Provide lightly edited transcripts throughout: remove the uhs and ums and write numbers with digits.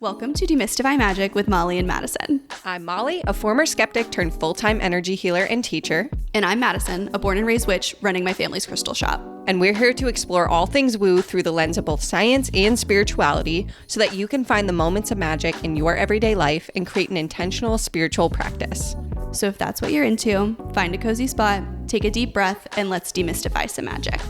Welcome to Demystify Magic with Molly and Madison. I'm Molly, a former skeptic turned full-time energy healer and teacher. And I'm Madison, a born and raised witch running my family's crystal shop. And we're here to explore all things woo through the lens of both science and spirituality so that you can find the moments of magic in your everyday life and create an intentional spiritual practice. So if that's what you're into, find a cozy spot, take a deep breath, and let's demystify some magic.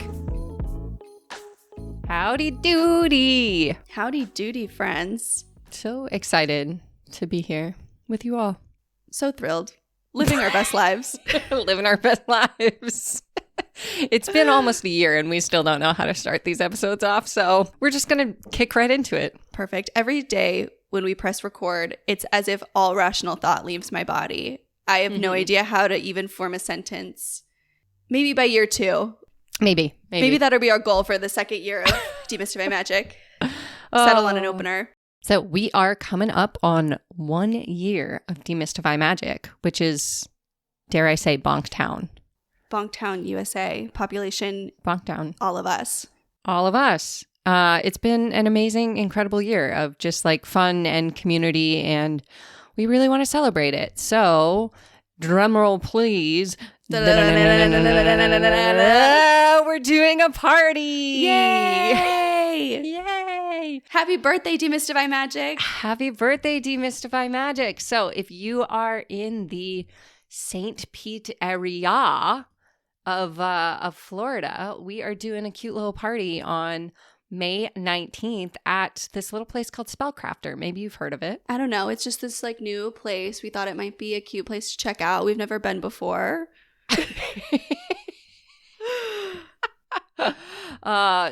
Howdy doody! Howdy doody, friends. So excited to be here with you all. So thrilled. Living our best lives. Living our best lives. It's been almost a year and we still don't know how to start these episodes off, so we're just going to kick right into it. Perfect. Every day when we press record, it's as if all rational thought leaves my body. I have no idea how to even form a sentence. Maybe by year 2. Maybe that'll be our goal for the second year of Demystify Magic. Settle on an opener. So we are coming up on 1 year of Demystify Magic, which is, dare I say, Bonktown. Bonktown, USA. Population. Bonktown. All of us. All of us. It's been an amazing, incredible year of just like fun and community, and we really want to celebrate it. So, drumroll please. We're doing a party. Yay! Yay! Happy birthday, Demystify Magic. Happy birthday, Demystify Magic. So if you are in the St. Pete area of Florida, we are doing a cute little party on May 19th at this little place called Spellcrafter. Maybe you've heard of it. I don't know. It's just this like new place. We thought it might be a cute place to check out. We've never been before.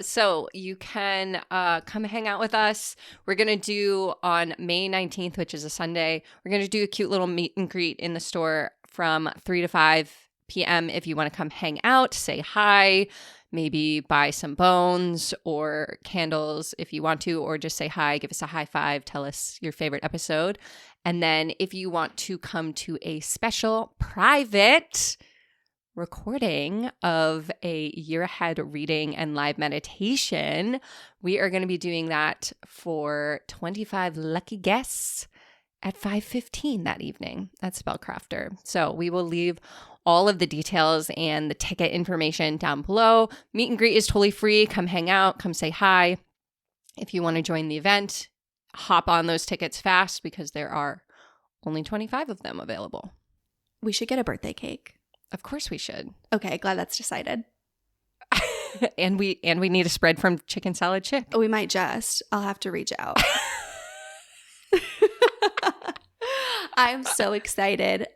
So you can come hang out with us. We're going to do on May 19th, which is a Sunday, we're going to do a cute little meet and greet in the store from 3 to 5 p.m. If you want to come hang out, say hi, maybe buy some bones or candles if you want to, or just say hi, give us a high five, tell us your favorite episode. And then if you want to come to a special private recording of a year ahead reading and live meditation, we are going to be doing that for 25 lucky guests at 5:15 that evening at Spellcrafter. So we will leave all of the details and the ticket information down below. Meet and greet is totally free. Come hang out, come say hi. If you want to join the event, hop on those tickets fast because there are only 25 of them available. We should get a birthday cake. Of course we should. Okay, glad that's decided. and we need a spread from Chicken Salad Chick. We might just. I'll have to reach out. I'm so excited.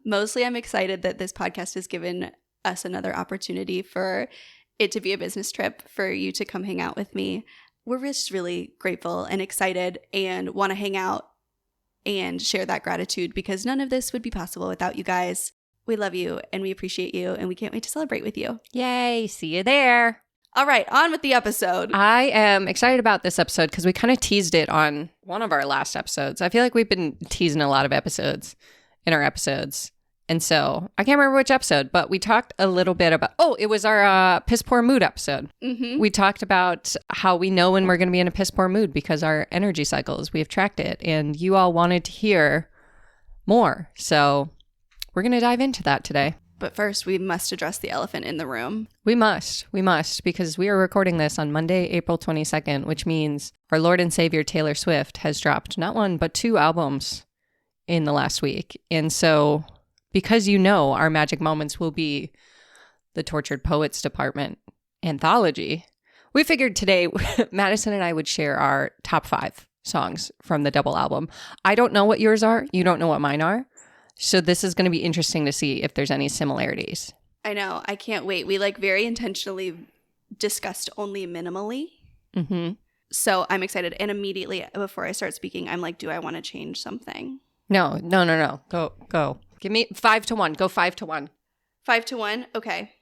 Mostly I'm excited that this podcast has given us another opportunity for it to be a business trip, for you to come hang out with me. We're just really grateful and excited and want to hang out and share that gratitude because none of this would be possible without you guys. We love you and we appreciate you and we can't wait to celebrate with you. Yay, see you there. All right, on with the episode. I am excited about this episode because we kind of teased it on one of our last episodes. I feel like we've been teasing a lot of episodes in our episodes. And so I can't remember which episode, but we talked a little bit about, it was our piss poor mood episode. Mm-hmm. We talked about how we know when we're going to be in a piss poor mood because our energy cycles, we have tracked it. And you all wanted to hear more. So we're going to dive into that today. But first, we must address the elephant in the room. We must, because we are recording this on Monday, April 22nd, which means our Lord and Savior Taylor Swift has dropped not 1, but 2 albums in the last week. And so, because our Magic Moments will be the Tortured Poets Department anthology, we figured today Madison and I would share our top 5 songs from the double album. I don't know what yours are. You don't know what mine are. So this is going to be interesting to see if there's any similarities. I know. I can't wait. We very intentionally discussed only minimally. Mm-hmm. So I'm excited. And immediately before I start speaking, I'm like, do I want to change something? No. Go. Give me 5 to 1. Go 5 to 1. 5 to 1? Okay.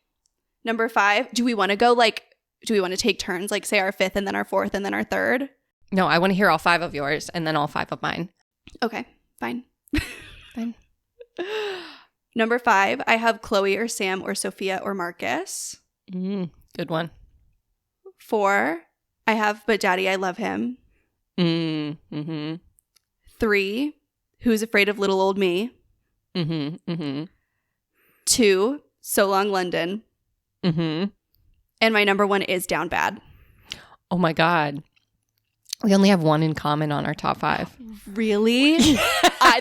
Number 5. Do we want to go do we want to take turns? Like say our 5th and then our 4th and then our 3rd? No, I want to hear all 5 of yours and then all 5 of mine. Okay. Fine. Fine. Number 5, I have Chloe or Sam or Sophia or Marcus. Good one. 4, I have But Daddy, I Love Him. Mm-hmm. Mm-hmm. 3, Who's Afraid of Little Old Me? Mm-hmm. Mm-hmm. 2, So Long London. Mm-hmm. And my number 1 is Down Bad. Oh my God. We only have one in common on our top 5. Really?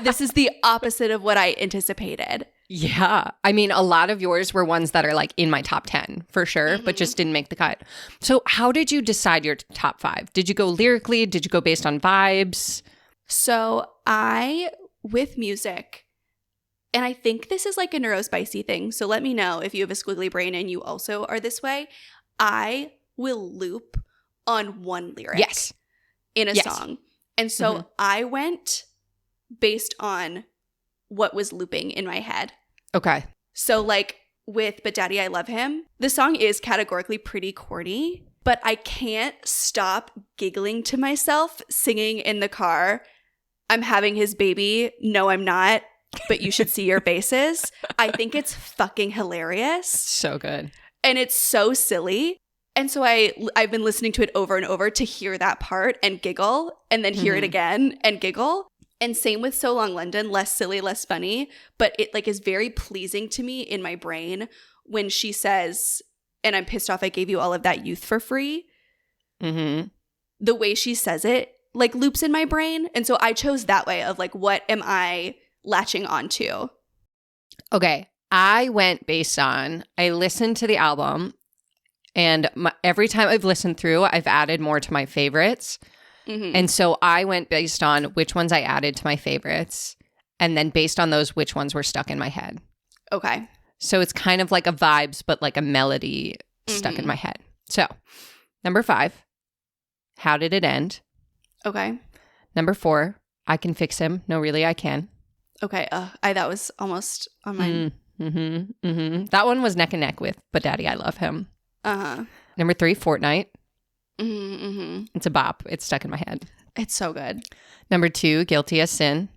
This is the opposite of what I anticipated. Yeah. I mean, a lot of yours were ones that are like in my top 10 for sure, but just didn't make the cut. So how did you decide your top 5? Did you go lyrically? Did you go based on vibes? So with music, and I think this is like a neurospicy thing, so let me know if you have a squiggly brain and you also are this way. I will loop on one lyric in a song. And so I went based on what was looping in my head. Okay. So like with But Daddy, I Love Him, the song is categorically pretty corny, but I can't stop giggling to myself singing in the car, I'm having his baby. No, I'm not. But you should see your faces. I think it's fucking hilarious. So good. And it's so silly. And so I've been listening to it over and over to hear that part and giggle and then hear it again and giggle. And same with So Long London, less silly, less funny, but it like is very pleasing to me in my brain when she says, and I'm pissed off I gave you all of that youth for free. Mm-hmm. The way she says it like loops in my brain. And so I chose that way of like, what am I latching onto? Okay. I went based on, I listened to the album and every time I've listened through, I've added more to my favorites. Mm-hmm. And so I went based on which ones I added to my favorites. And then based on those, which ones were stuck in my head. Okay. So it's kind of like a vibes, but like a melody stuck in my head. So number 5, How Did It End? Okay. Number 4, I Can Fix Him. No, really, I can. Okay. That was almost on mine. Mm-hmm. Mm-hmm. That one was neck and neck with But Daddy, I Love Him. Uh-huh. Number 3, Fortnite. Mm-hmm, mm-hmm. It's a bop. It's stuck in my head. It's so good. Number 2, Guilty as Sin.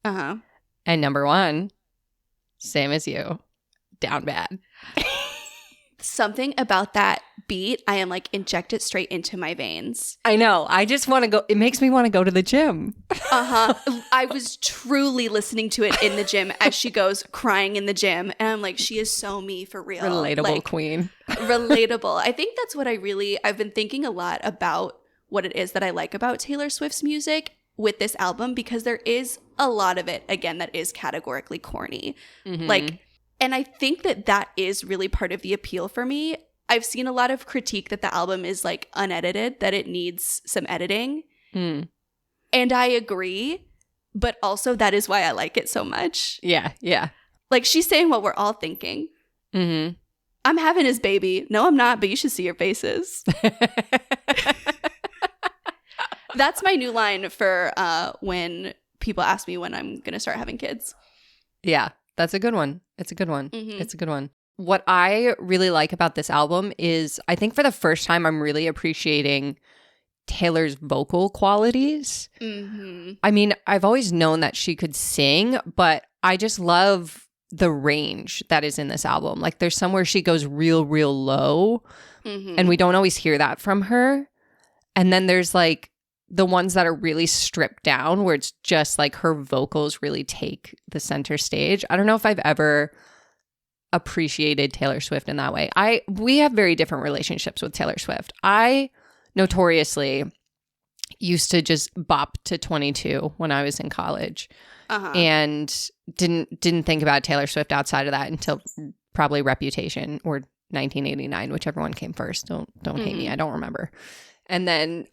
Uh-huh. And number 1, Same as You, Down Bad. Something about that beat, I am like, inject it straight into my veins. I know. I just want to go. It makes me want to go to the gym. Uh-huh. I was truly listening to it in the gym as she goes crying in the gym. And I'm like, she is so me for real. Relatable like, queen. Relatable. I think that's what I've been thinking a lot about what it is that I like about Taylor Swift's music with this album, because there is a lot of it, again, that is categorically corny. Mm-hmm. Like, and I think that is really part of the appeal for me. I've seen a lot of critique that the album is like unedited, that it needs some editing. Mm. And I agree, but also that is why I like it so much. Yeah, yeah. Like, she's saying what we're all thinking. Mm-hmm. I'm having his baby. No, I'm not, but you should see your faces. That's my new line for when people ask me when I'm going to start having kids. Yeah, that's a good one. It's a good one. Mm-hmm. It's a good one. What I really like about this album is I think for the first time I'm really appreciating Taylor's vocal qualities. Mm-hmm. I mean, I've always known that she could sing, but I just love the range that is in this album. Like, there's somewhere she goes real, real low, and we don't always hear that from her. And then there's like the ones that are really stripped down where it's just like her vocals really take the center stage. I don't know if I've ever appreciated Taylor Swift in that way. We have very different relationships with Taylor Swift. I notoriously used to just bop to 22 when I was in college, and didn't think about Taylor Swift outside of that until probably Reputation or 1989, whichever one came first. Don't hate me. I don't remember. And then,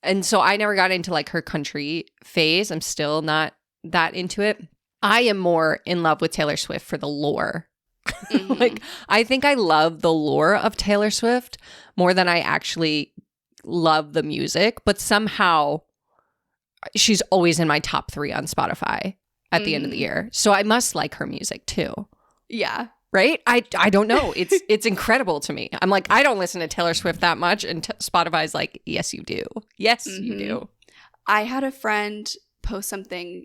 and so I never got into like her country phase. I'm still not that into it. I am more in love with Taylor Swift for the lore. Mm-hmm. Like, I think I love the lore of Taylor Swift more than I actually love the music, but somehow she's always in my top 3 on Spotify at the end of the year. So I must like her music too. Yeah. Right? I don't know. It's incredible to me. I'm like, I don't listen to Taylor Swift that much. And Spotify's like, yes, you do. Yes, you do. I had a friend post something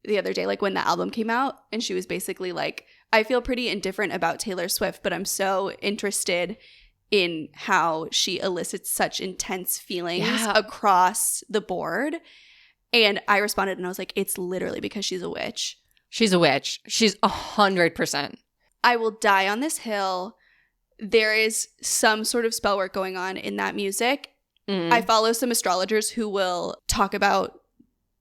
the other day, like when the album came out, and she was basically like, I feel pretty indifferent about Taylor Swift, but I'm so interested in how she elicits such intense feelings Yeah. across the board. And I responded and I was like, it's literally because she's a witch. She's a witch. She's 100%. I will die on this hill. There is some sort of spell work going on in that music. Mm. I follow some astrologers who will talk about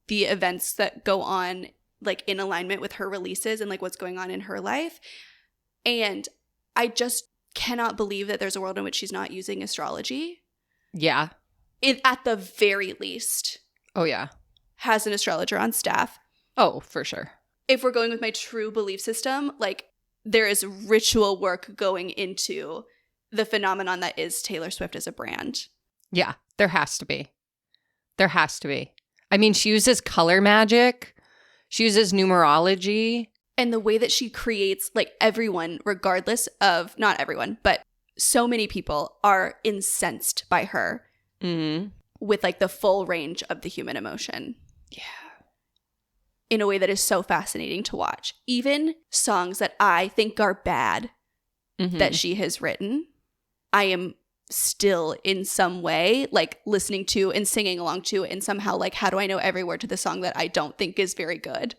the events that go on like in alignment with her releases and like what's going on in her life. And I just cannot believe that there's a world in which she's not using astrology. Yeah. It, at the very least, Oh, yeah. has an astrologer on staff. Oh, for sure. If we're going with my true belief system, like there is ritual work going into the phenomenon that is Taylor Swift as a brand. Yeah, there has to be. There has to be. I mean, she uses color magic. She uses numerology. And the way that she creates, like everyone, regardless of, not everyone, but so many people are incensed by her with like the full range of the human emotion. Yeah. In a way that is so fascinating to watch. Even songs that I think are bad that she has written, I am still in some way like listening to and singing along to, and somehow like, how do I know every word to the song that I don't think is very good?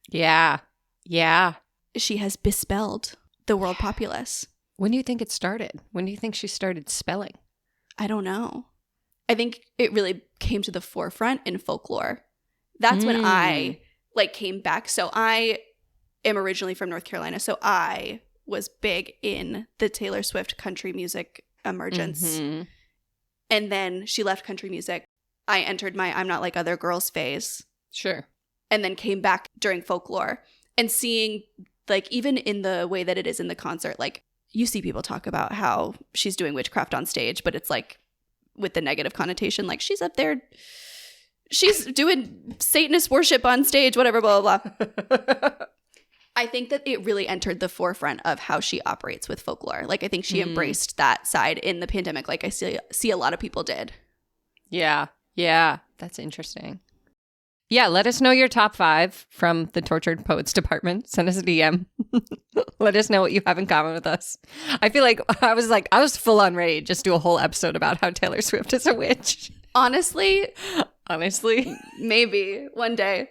Yeah. Yeah. She has bespelled the world populace. When do you think it started? When do you think she started spelling? I don't know. I think it really came to the forefront in folklore. That's when I like came back. So I am originally from North Carolina. So I was big in the Taylor Swift country music emergence. And then she left country music. I entered my I'm not like other girls phase. Sure. And then came back during folklore and seeing like even in the way that it is in the concert, like you see people talk about how she's doing witchcraft on stage, but it's like with the negative connotation, like she's up there, she's doing Satanist worship on stage, whatever, blah, blah, blah. I think that it really entered the forefront of how she operates with folklore. Like I think she embraced that side in the pandemic, like I see a lot of people did. Yeah. Yeah. That's interesting. Yeah, let us know your top 5 from the Tortured Poets department. Send us a DM. Let us know what you have in common with us. I feel like I was full on ready to just do a whole episode about how Taylor Swift is a witch. Honestly, maybe one day.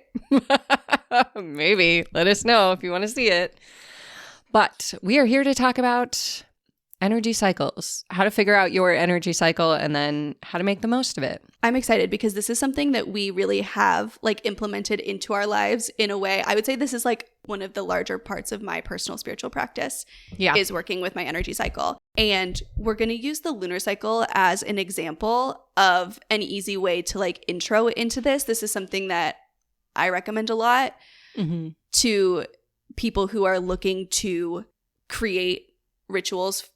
Maybe. Let us know if you want to see it. But we are here to talk about energy cycles, how to figure out your energy cycle and then how to make the most of it. I'm excited because this is something that we really have like implemented into our lives in a way. I would say this is like one of the larger parts of my personal spiritual practice is working with my energy cycle. And we're going to use the lunar cycle as an example of an easy way to like intro into this. This is something that I recommend a lot to people who are looking to create rituals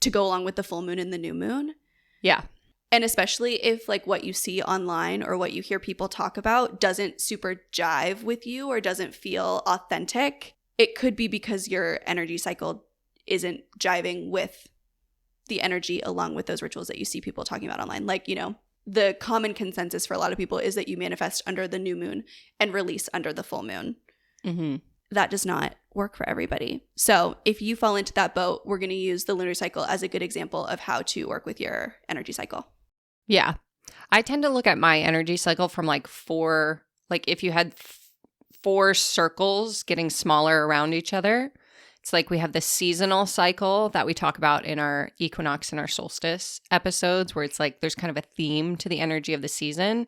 to go along with the full moon and the new moon. Yeah. And especially if like what you see online or what you hear people talk about doesn't super jive with you or doesn't feel authentic, it could be because your energy cycle isn't jiving with the energy along with those rituals that you see people talking about online. Like, you know, the common consensus for a lot of people is that you manifest under the new moon and release under the full moon. That does not work for everybody. So if you fall into that boat, we're going to use the lunar cycle as a good example of how to work with your energy cycle. Yeah. I tend to look at my energy cycle from like 4, like if you had 4 circles getting smaller around each other. It's like we have the seasonal cycle that we talk about in our equinox and our solstice episodes, where it's like there's kind of a theme to the energy of the season.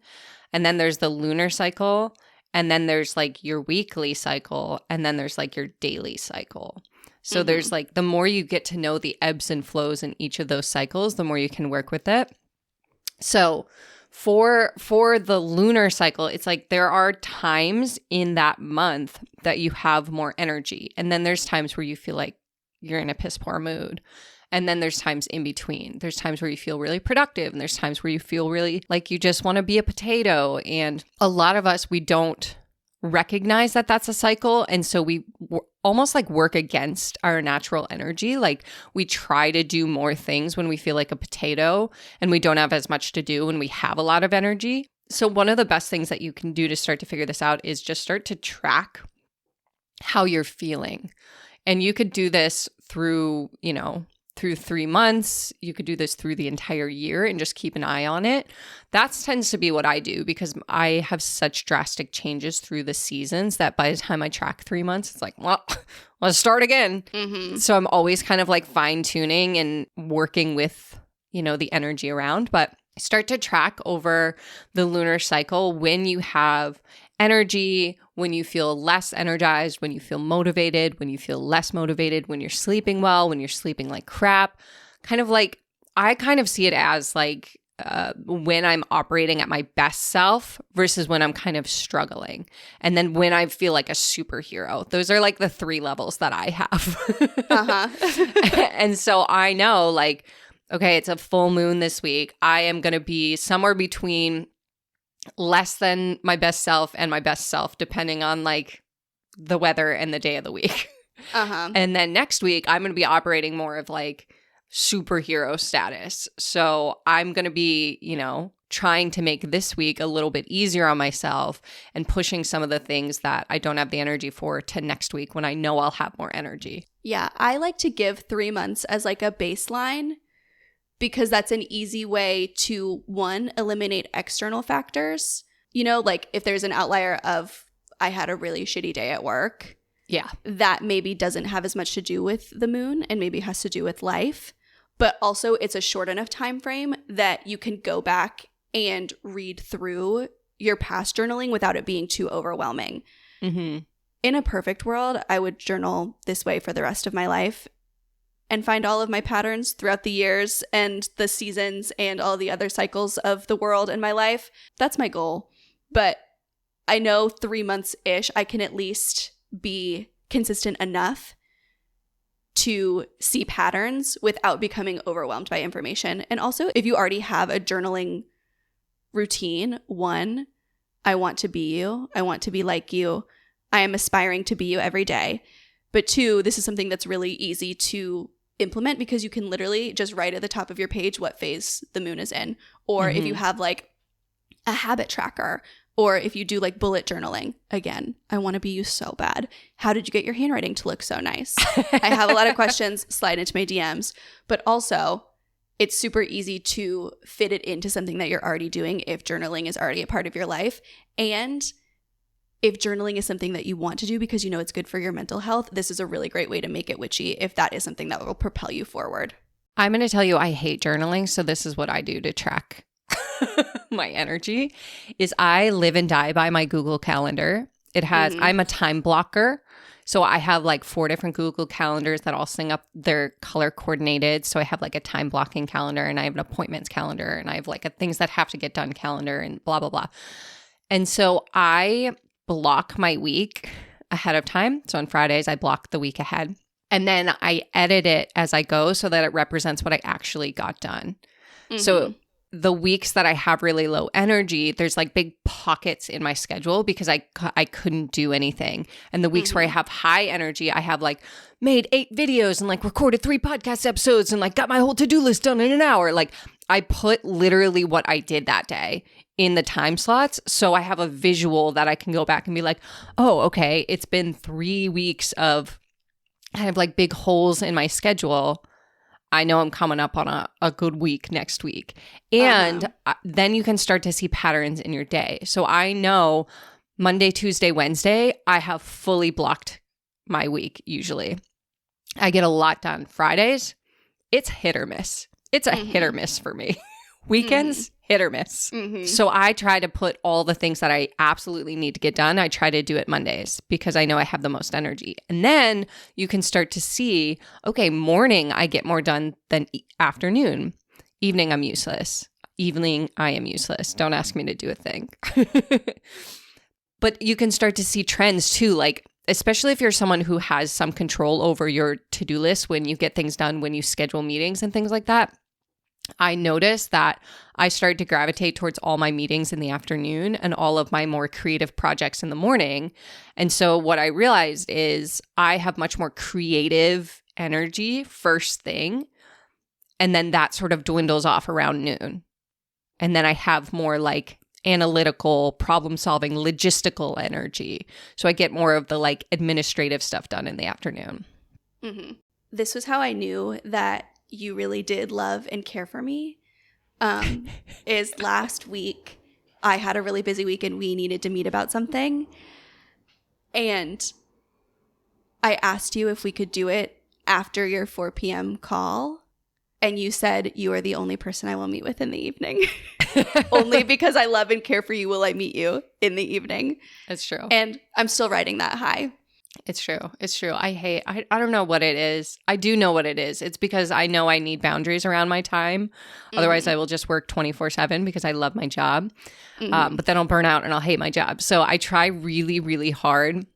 And then there's the lunar cycle. And then there's like your weekly cycle, and then there's like your daily cycle. So there's like the more you get to know the ebbs and flows in each of those cycles, the more you can work with it. So for the lunar cycle, it's like there are times in that month that you have more energy. And then there's times where you feel like you're in a piss poor mood. And then there's times in between. There's times where you feel really productive, and there's times where you feel really like you just want to be a potato. And a lot of us, we don't recognize that that's a cycle. And so we almost like work against our natural energy. Like we try to do more things when we feel like a potato, and we don't have as much to do when we have a lot of energy. So one of the best things that you can do to start to figure this out is just start to track how you're feeling. And you could do this through, you know, through 3 months. You could do this through the entire year and just keep an eye on it. That tends to be what I do because I have such drastic changes through the seasons that by the time I track 3 months, it's like, well, let's start again. Mm-hmm. So I'm always kind of like fine tuning and working with, the energy around, but start to track over the lunar cycle when you have energy, when you feel less energized, when you feel motivated, when you feel less motivated, when you're sleeping well, when you're sleeping like crap. Kind of like, I kind of see it as like when I'm operating at my best self versus when I'm kind of struggling. And then when I feel like a superhero. Those are like the 3 levels that I have. Uh-huh. And so I know like, okay, it's a full moon this week. I am going to be somewhere between less than my best self and my best self, depending on like the weather and the day of the week. Uh-huh. And then next week, I'm going to be operating more of like superhero status. So I'm going to be, trying to make this week a little bit easier on myself and pushing some of the things that I don't have the energy for to next week when I know I'll have more energy. Yeah, I like to give 3 months as like a baseline because that's an easy way to, 1, eliminate external factors. Like if there's an outlier of I had a really shitty day at work. Yeah. That maybe doesn't have as much to do with the moon and maybe has to do with life. But also it's a short enough time frame that you can go back and read through your past journaling without it being too overwhelming. Mm-hmm. In a perfect world, I would journal this way for the rest of my life and find all of my patterns throughout the years and the seasons and all the other cycles of the world in my life. That's my goal. But I know 3 months-ish, I can at least be consistent enough to see patterns without becoming overwhelmed by information. And also, if you already have a journaling routine, 1, I want to be you. I want to be like you. I am aspiring to be you every day. But 2, this is something that's really easy to implement because you can literally just write at the top of your page what phase the moon is in. Or if you have like a habit tracker, or if you do like bullet journaling, again, I want to be you so bad. How did you get your handwriting to look so nice? I have a lot of questions, slide into my DMs, but also it's super easy to fit it into something that you're already doing if journaling is already a part of your life. And if journaling is something that you want to do because you know it's good for your mental health, this is a really great way to make it witchy if that is something that will propel you forward. I'm going to tell you I hate journaling, so this is what I do to track my energy is I live and die by my Google Calendar. It has, I'm a time blocker. So I have like 4 different Google calendars that all sync up. They're color coordinated. So I have like a time blocking calendar and I have an appointments calendar and I have like a things that have to get done calendar and blah, blah, blah. And so I block my week ahead of time. So on Fridays, I block the week ahead. And then I edit it as I go so that it represents what I actually got done. So the weeks that I have really low energy, there's like big pockets in my schedule because I couldn't do anything. And the weeks where I have high energy, I have like made 8 videos and like recorded 3 podcast episodes and like got my whole to-do list done in an hour. Like I put literally what I did that day in the time slots. So I have a visual that I can go back and be like, oh, okay, it's been 3 weeks of kind of like big holes in my schedule. I know I'm coming up on a good week next week. And then you can start to see patterns in your day. So I know Monday, Tuesday, Wednesday, I have fully blocked my week usually. I get a lot done. Fridays, it's hit or miss. It's a hit or miss for me. Weekends, hit or miss. So I try to put all the things that I absolutely need to get done. I try to do it Mondays because I know I have the most energy. And then you can start to see, okay, morning I get more done than afternoon. Evening I'm useless. Evening I am useless. Don't ask me to do a thing. But you can start to see trends too, like especially if you're someone who has some control over your to-do list when you get things done, when you schedule meetings and things like that. I noticed that I started to gravitate towards all my meetings in the afternoon and all of my more creative projects in the morning. And so what I realized is I have much more creative energy first thing. And then that sort of dwindles off around noon. And then I have more like analytical, problem-solving, logistical energy. So I get more of the like administrative stuff done in the afternoon. This was how I knew that you really did love and care for me is last week I had a really busy week and we needed to meet about something. And I asked you if we could do it after your 4 p.m. call. And you said you are the only person I will meet with in the evening. Only because I love and care for you will I meet you in the evening. It's true. And I'm still riding that high. It's true. It's true. I don't know what it is. I do know what it is. It's because I know I need boundaries around my time. Otherwise, I will just work 24/7 because I love my job. But then I'll burn out and I'll hate my job. So I try really, really hard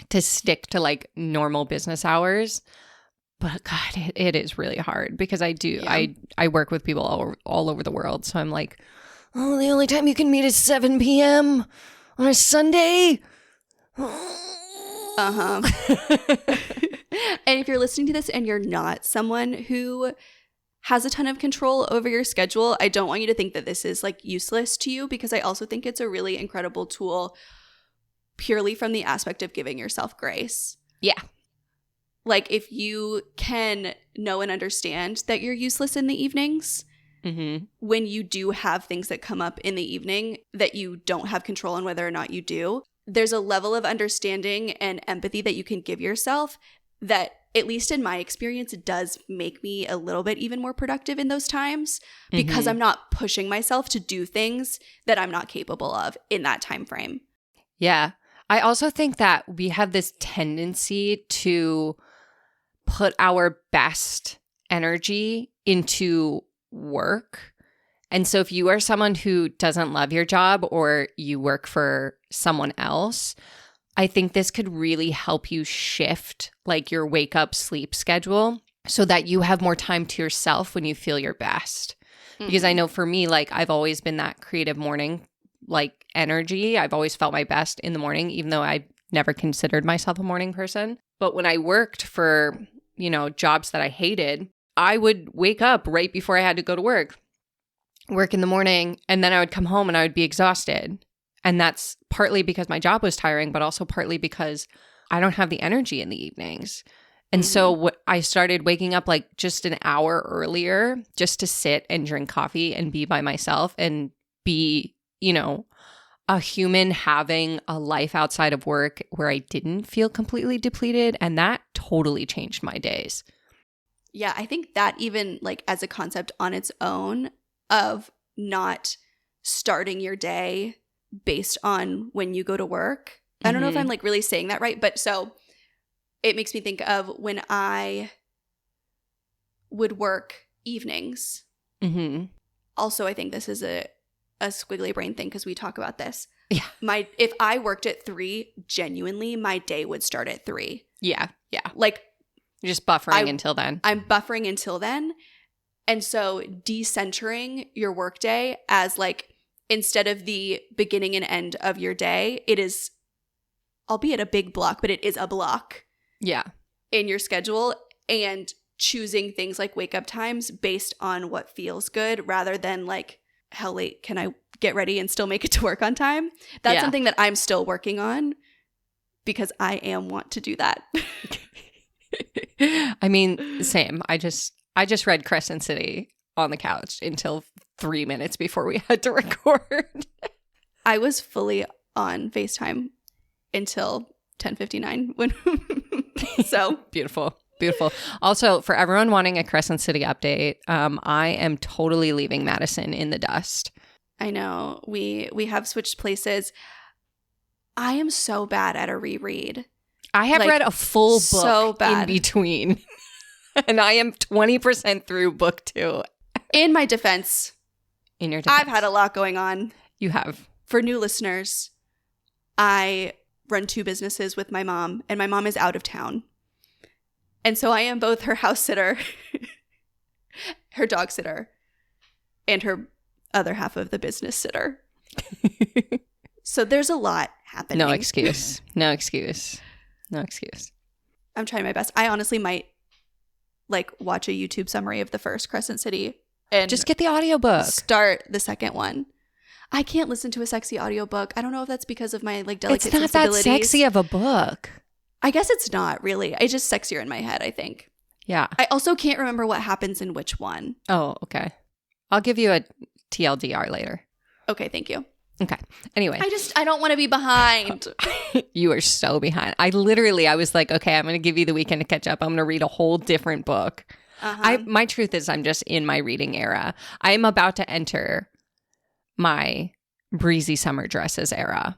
to stick to like normal business hours. But God, it is really hard because I do. Yeah. I work with people all over the world. So I'm like, oh, the only time you can meet is 7 p.m. on a Sunday. And if you're listening to this and you're not someone who has a ton of control over your schedule, I don't want you to think that this is like useless to you, because I also think it's a really incredible tool purely from the aspect of giving yourself grace. Yeah. Like if you can know and understand that you're useless in the evenings, when you do have things that come up in the evening that you don't have control on whether or not you do, there's a level of understanding and empathy that you can give yourself that, at least in my experience, it does make me a little bit even more productive in those times, because I'm not pushing myself to do things that I'm not capable of in that time frame. Yeah. I also think that we have this tendency to put our best energy into work. And so if you are someone who doesn't love your job or you work for someone else, I think this could really help you shift like your wake up sleep schedule so that you have more time to yourself when you feel your best. Because I know for me, like I've always been that creative morning like energy. I've always felt my best in the morning, even though I never considered myself a morning person. But when I worked for, jobs that I hated, I would wake up right before I had to go to work in the morning, and then I would come home and I would be exhausted. And that's partly because my job was tiring, but also partly because I don't have the energy in the evenings. And so I started waking up like just an hour earlier just to sit and drink coffee and be by myself and be, a human having a life outside of work where I didn't feel completely depleted. And that totally changed my days. Yeah, I think that even like as a concept on its own of not starting your day based on when you go to work. I don't know if I'm like really saying that right, but so it makes me think of when I would work evenings. Also, I think this is a squiggly brain thing because we talk about this. Yeah. If I worked at 3, genuinely, my day would start at 3. Yeah. Yeah. Like you're just buffering until then. I'm buffering until then. And so decentering your workday as like, instead of the beginning and end of your day, it is, albeit a big block, but it is a block. Yeah. In your schedule, and choosing things like wake up times based on what feels good rather than like, how late can I get ready and still make it to work on time? That's something that I'm still working on because I want to do that. I mean, same. I just read Crescent City on the couch until 3 minutes before we had to record. I was fully on FaceTime until 10:59 when so beautiful. Also, for everyone wanting a Crescent City update, I am totally leaving Madison in the dust. I know. We have switched places. I am so bad at a reread. I have read a full book in between. And I am 20% through book 2. In my defense. I've had a lot going on. You have. For new listeners, I run 2 businesses with my mom, and my mom is out of town. And so I am both her house sitter, her dog sitter, and her other half of the business sitter. So there's a lot happening. No excuse. I'm trying my best. I honestly might like watch a YouTube summary of the first Crescent City and just get the audiobook. Start the second one. I can't listen to a sexy audiobook. I don't know if that's because of my like delicate sensibilities. It's not that sexy of a book. I guess it's not really. It's just sexier in my head, I think. Yeah. I also can't remember what happens in which one. Oh, okay. I'll give you a TLDR later. Okay, thank you. Okay. Anyway. I don't want to be behind. You are so behind. I was like, okay, I'm going to give you the weekend to catch up. I'm going to read a whole different book. My truth is I'm just in my reading era. I am about to enter my breezy summer dresses era.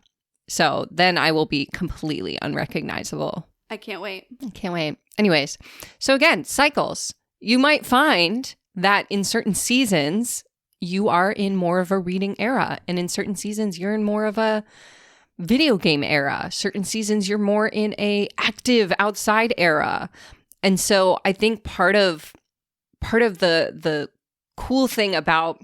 So then I will be completely unrecognizable. I can't wait. I can't wait. Anyways, so again, cycles. You might find that in certain seasons, you are in more of a reading era. And in certain seasons, you're in more of a video game era. Certain seasons, you're more in a active outside era. And so I think part of the cool thing about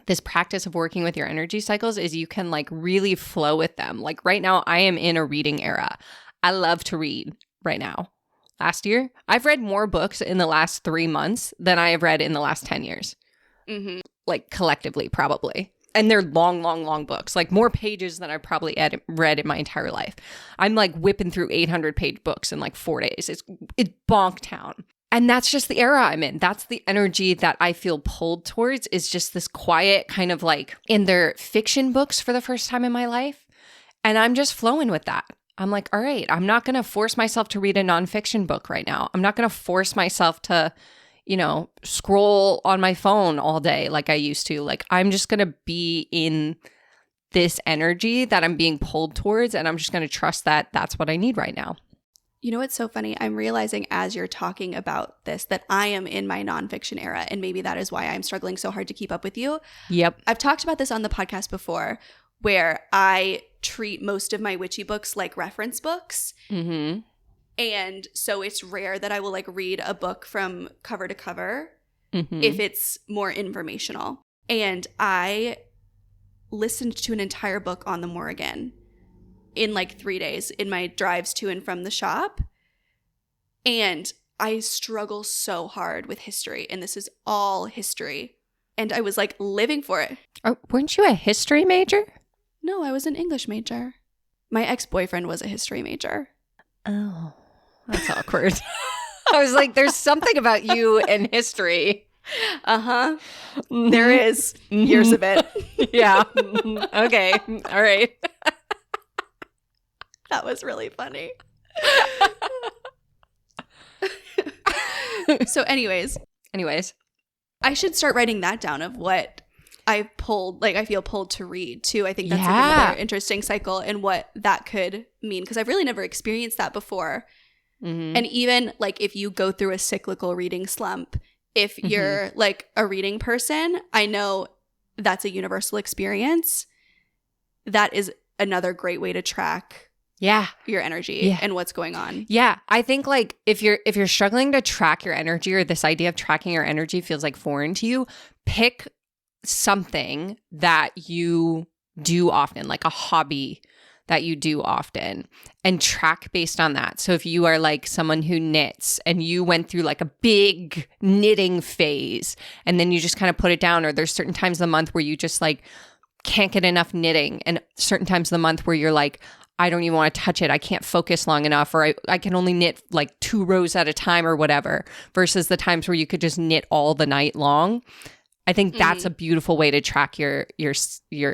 this practice of working with your energy cycles is you can like really flow with them. Like right now, I am in a reading era. I love to read right now. Last year, I've read more books in the last 3 months than I have read in the last 10 years. Mm-hmm. Like collectively, probably. And they're long, long, long books, like more pages than I've probably read in my entire life. I'm like whipping through 800-page books in like 4 days. It's bonk town. And that's just the era I'm in. That's the energy that I feel pulled towards, is just this quiet kind of like in their fiction books for the first time in my life. And I'm just flowing with that. I'm like, all right, I'm not going to force myself to read a nonfiction book right now. I'm not going to force myself to, scroll on my phone all day like I used to. Like, I'm just going to be in this energy that I'm being pulled towards, and I'm just going to trust that that's what I need right now. You know what's so funny? I'm realizing as you're talking about this that I am in my nonfiction era, and maybe that is why I'm struggling so hard to keep up with you. Yep. I've talked about this on the podcast before, where I treat most of my witchy books like reference books. Mm-hmm. And so it's rare that I will like read a book from cover to cover if it's more informational. And I listened to an entire book on the Morrigan in like 3 days in my drives to and from the shop. And I struggle so hard with history, and this is all history. And I was like living for it. Oh, weren't you a history major? No, I was an English major. My ex-boyfriend was a history major. Oh, that's awkward. I was like, there's something about you and history. Uh-huh. There is. Years of it. Yeah. Okay. All right. That was really funny. So anyways, I should start writing that down of what I feel pulled to read too. I think that's like another interesting cycle and what that could mean, because I've really never experienced that before. Mm-hmm. And even like if you go through a cyclical reading slump, if you're like a reading person, I know that's a universal experience. That is another great way to track your energy and what's going on. Yeah. I think like if you're struggling to track your energy, or this idea of tracking your energy feels like foreign to you, pick something that you do often, like a hobby that you do often, and track based on that. So if you are like someone who knits and you went through like a big knitting phase and then you just kind of put it down, or there's certain times of the month where you just like can't get enough knitting, and certain times of the month where you're like, I don't even want to touch it. I can't focus long enough, or I can only knit like 2 rows at a time or whatever, versus the times where you could just knit all the night long. I think that's a beautiful way to track your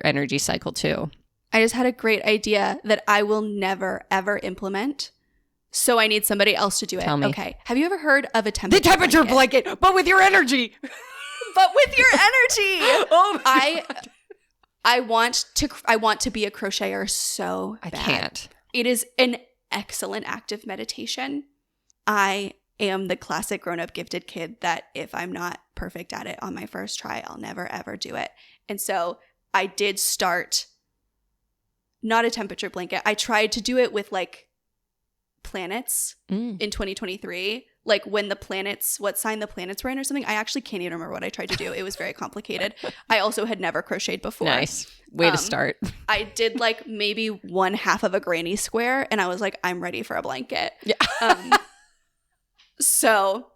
energy cycle too. I just had a great idea that I will never, ever implement. So I need somebody else to do it. Tell me. Okay. Have you ever heard of a temperature blanket, but with your energy. But with your energy. Oh my God. I want to be a crocheter so bad. I can't. It is an excellent act of meditation. I am the classic grown-up gifted kid that if I'm not perfect at it on my first try, I'll never, ever do it. And so I did start not a temperature blanket. I tried to do it with like planets in 2023. Like when what sign the planets were in or something. I actually can't even remember what I tried to do. It was very complicated. I also had never crocheted before. Nice. Way to start. I did like maybe 1/2 of a granny square, and I was like, I'm ready for a blanket. Yeah. So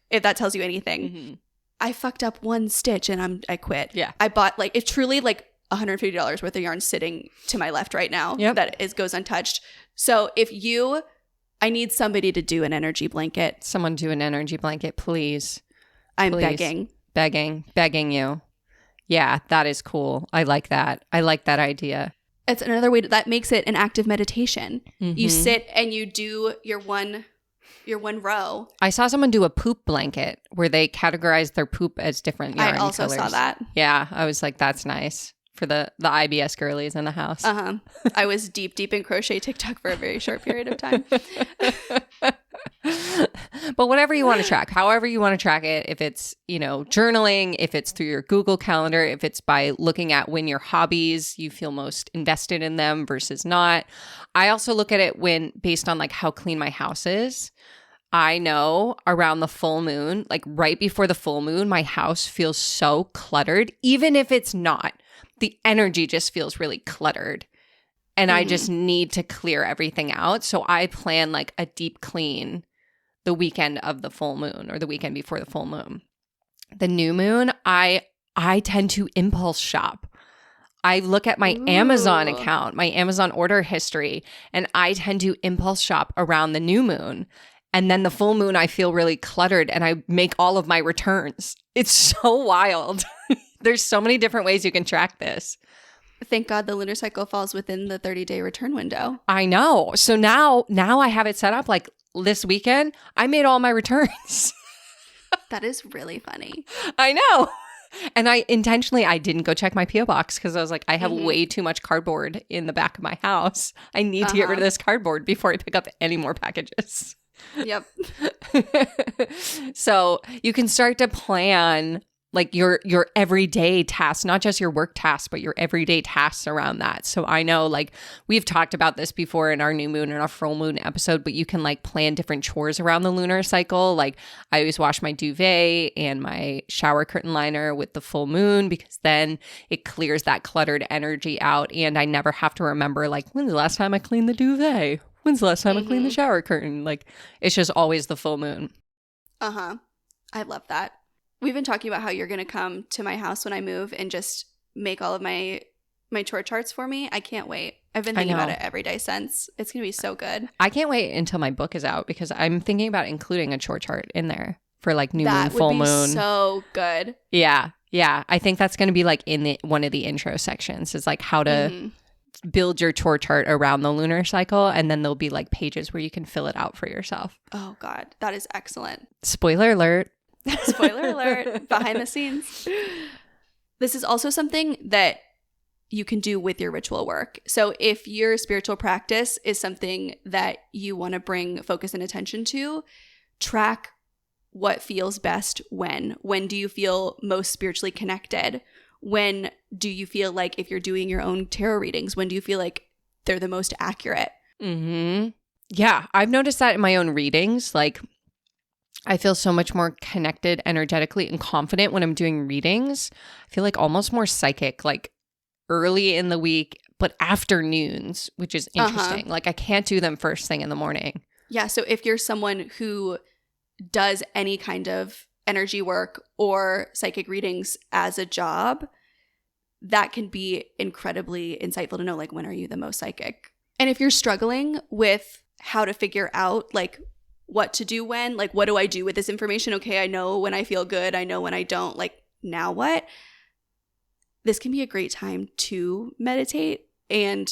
if that tells you anything, I fucked up one stitch and I quit. Yeah. I bought like, it's truly like $150 worth of yarn sitting to my left right now that goes untouched. So if you I need somebody to do an energy blanket. Someone do an energy blanket, please. I'm Please. Begging you. Yeah, that is cool. I like that. I like that idea. It's another way that makes it an active meditation. Mm-hmm. You sit and you do your one row. I saw someone do a poop blanket where they categorized their poop as different yarn I also colors. saw that. Yeah, I was like, that's nice for the IBS girlies in the house. I was deep in crochet TikTok for a very short period of time. But whatever you want to track, however you want to track it, if it's, journaling, if it's through your Google Calendar, if it's by looking at when your hobbies, you feel most invested in them versus not. I also look at it based on like how clean my house is. I know around the full moon, like right before the full moon, my house feels so cluttered, even if it's not. The energy just feels really cluttered. And I just need to clear everything out. So I plan like a deep clean the weekend of the full moon or the weekend before the full moon. The new moon, I tend to impulse shop. I look at my Amazon account, my Amazon order history, and I tend to impulse shop around the new moon. And then the full moon, I feel really cluttered and I make all of my returns. It's so wild. There's so many different ways you can track this. Thank God the lunar cycle falls within the 30-day return window. I know. So now I have it set up like this weekend, I made all my returns. That is really funny. I know. And I didn't go check my P.O. box because I was like, I have way too much cardboard in the back of my house. I need to get rid of this cardboard before I pick up any more packages. Yep. So you can start to plan like your everyday tasks, not just your work tasks, but your everyday tasks around that. So I know like we've talked about this before in our new moon and our full moon episode, but you can like plan different chores around the lunar cycle. Like I always wash my duvet and my shower curtain liner with the full moon because then it clears that cluttered energy out. And I never have to remember like, when's the last time I cleaned the duvet? When's the last time I cleaned the shower curtain? Like it's just always the full moon. I love that. We've been talking about how you're going to come to my house when I move and just make all of my chore charts for me. I can't wait. I've been thinking about it every day since. It's going to be so good. I can't wait until my book is out because I'm thinking about including a chore chart in there for like new moon, full moon. That would be so good. Yeah. Yeah. I think that's going to be like in one of the intro sections is like how to build your chore chart around the lunar cycle. And then there'll be like pages where you can fill it out for yourself. Oh God. That is excellent. Spoiler alert. Spoiler alert, behind the scenes. This is also something that you can do with your ritual work. So if your spiritual practice is something that you want to bring focus and attention to, track what feels best when. When do you feel most spiritually connected? When do you feel like if you're doing your own tarot readings, when do you feel like they're the most accurate? Yeah, I've noticed that in my own readings. Like I feel so much more connected energetically and confident when I'm doing readings. I feel like almost more psychic, like early in the week, but afternoons, which is interesting. Like I can't do them first thing in the morning. Yeah. So if you're someone who does any kind of energy work or psychic readings as a job, that can be incredibly insightful to know, like, when are you the most psychic? And if you're struggling with how to figure out, like, what to do when, like, what do I do with this information? Okay, I know when I feel good. I know when I don't. Like, now what? This can be a great time to meditate and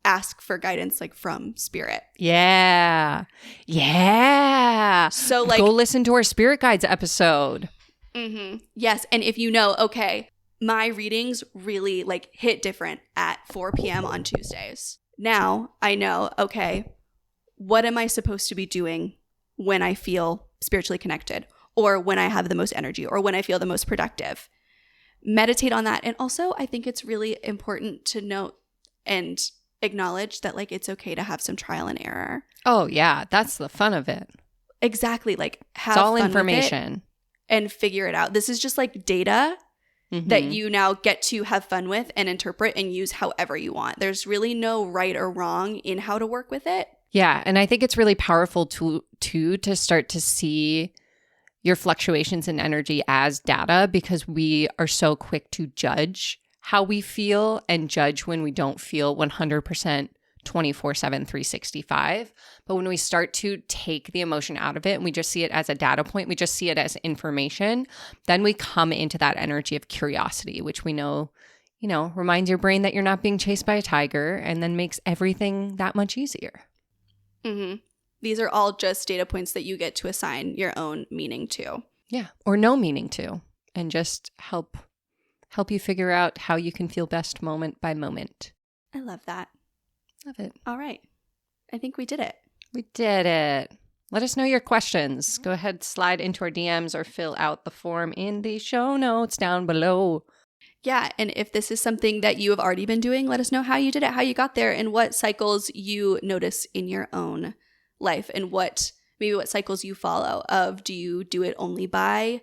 ask for guidance, like, from spirit. Yeah. Yeah. So, like, go listen to our spirit guides episode. Yes. And if you know, okay, my readings really, like, hit different at 4 p.m. on Tuesdays. Now I know, okay, what am I supposed to be doing when I feel spiritually connected, or when I have the most energy, or when I feel the most productive? Meditate on that. And also, I think it's really important to note and acknowledge that, like, it's okay to have some trial and error. Oh, yeah. That's the fun of it. Exactly. Like, have it's all fun information. With it and figure it out. This is just like data that you now get to have fun with and interpret and use however you want. There's really no right or wrong in how to work with it. Yeah. And I think it's really powerful to start to see your fluctuations in energy as data, because we are so quick to judge how we feel and judge when we don't feel 100% 24/7, 365. But when we start to take the emotion out of it and we just see it as a data point, we just see it as information, then we come into that energy of curiosity, which we know, reminds your brain that you're not being chased by a tiger and then makes everything that much easier. Mm-hmm. These are all just data points that you get to assign your own meaning to. Yeah, or no meaning to, and just help you figure out how you can feel best moment by moment. I love that. Love it. All right. I think we did it. We did it. Let us know your questions. Go ahead, slide into our DMs or fill out the form in the show notes down below. Yeah, and if this is something that you have already been doing, let us know how you did it, how you got there, and what cycles you notice in your own life, and what cycles you follow of, do you do it only by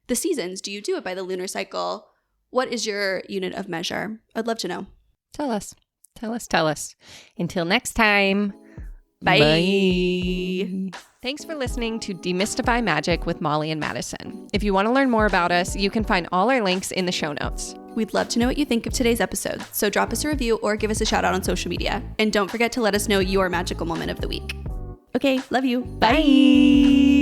the seasons? Do you do it by the lunar cycle? What is your unit of measure? I'd love to know. Tell us. Until next time. Bye. Bye. Thanks for listening to Demystify Magic with Molly and Madison. If you want to learn more about us, you can find all our links in the show notes. We'd love to know what you think of today's episode, so drop us a review or give us a shout out on social media. And don't forget to let us know your magical moment of the week. Okay, love you. Bye.